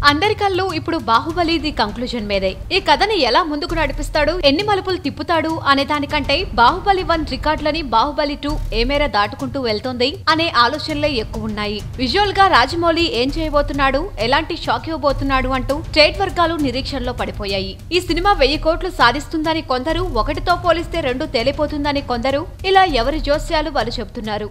అందరి కళ్ళు ఇప్పుడు బాహుబలి ది కంక్లూజన్ మీదే. ఈ కథని ఎలా ముందుకు నడిపిస్తాడు, ఎన్ని మలుపులు తిప్పుతాడు అనే దానికంటే బాహుబలి 1 రికార్డులని బాహుబలి 2 ఏ మేర దాటుకుంటూ వెళ్తోంది అనే ఆలోచనలే ఎక్కువ ఉన్నాయి. విజువల్ గా రాజమౌళి ఏం చేయబోతున్నాడు, ఎలాంటి షాక్ ఇవ్వబోతున్నాడు అంటూ ట్రేడ్ వర్గాలు నిరీక్షణలో పడిపోయాయి. ఈ సినిమా 1000 కోట్లు సాధిస్తుందని కొందరు, 1తో పోలిస్తే 2 తేలిపోతుందని కొందరు, ఇలా ఎవరి జోస్యాలు వాళ్ళు చెబుతున్నారు.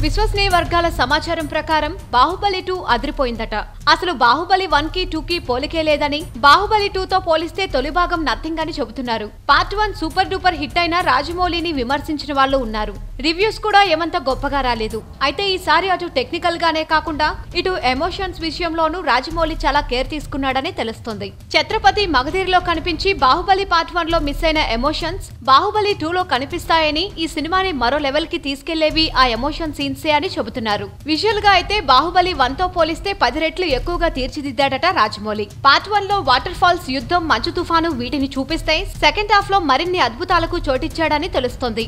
విశ్వసనీయ వర్గాల సమాచారం ప్రకారం బాహుబలి 2 అదిరిపోయిందట. అసలు బాహుబలి 1 కి 2 కి పోలికే లేదని, బాహుబలి 2తో పోలిస్తే తొలి భాగం నథింగ్ అని చెబుతున్నారు. పార్ట్ 1 సూపర్ డూపర్ హిట్ అయిన రాజమౌళిని విమర్శించిన వాళ్ళు ఉన్నారు. రివ్యూస్ కూడా ఏమంత గొప్పగా రాలేదు. అయితే ఈసారి అటు టెక్నికల్ గానే కాకుండా ఇటు ఎమోషన్స్ విషయంలోనూ రాజమౌళి చాలా కేర్ తీసుకున్నాడని తెలుస్తోంది. ఛత్రపతి మగధీరలో కనిపించి బాహుబలి పార్ట్ 1 లో మిస్ అయిన ఎమోషన్స్ బాహుబలి 2లో కనిపిస్తాయని, ఈ సినిమాని మరో లెవెల్ కి తీసుకెళ్లేవి ఆ ఎమోషన్ సీన్స్ అని చెబుతున్నారు. విజువల్ గా అయితే బాహుబలి 1తో పోలిస్తే 10 రెట్లు ఎక్కువగా తీర్చిదిద్దాడట రాజమౌళి. పార్ట్ 1 లో వాటర్ ఫాల్స్, యుద్ధం, మంచు తుఫాను వీటిని చూపిస్తే సెకండ్ హాఫ్ లో మరిన్ని అద్భుతాలకు చోటిచ్చాడని తెలుస్తోంది.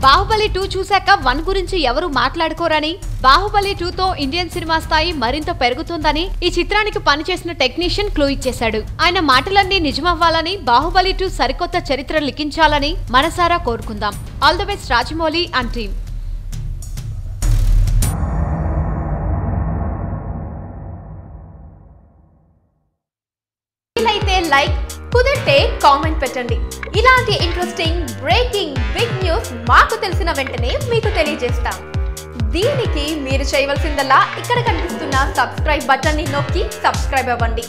బాహుబలి 2 చూశాక 1 గురించి ఎవరు మాట్లాడుకోరని, బాహుబలి 2తో ఇండియన్ సినిమా స్థాయి మరింత పెరుగుతుందని ఈ చిత్రానికి పనిచేసిన టెక్నీషియన్ క్లూ ఇచ్చేశాడు. ఆయన మాటలన్నీ నిజమవ్వాలని, బాహుబలి 2 సరికొత్త చరిత్ర లిఖించాలని మనసారా కోరుకుందాం. All the best Rajamouli and team. Like కుదిరితే కామెంట్ పెట్టండి. ఇలాంటి ఇంట్రెస్టింగ్ బ్రేకింగ్ బిగ్ న్యూస్ మాకు తెలిసిన వెంటనే మీకు తెలియజేస్తాం. దీనికి మీరు చేయవలసిందల్లా ఇక్కడ కనిపిస్తున్న సబ్స్క్రైబ్ బటన్ ని నొక్కి సబ్స్క్రైబ్ అవ్వండి.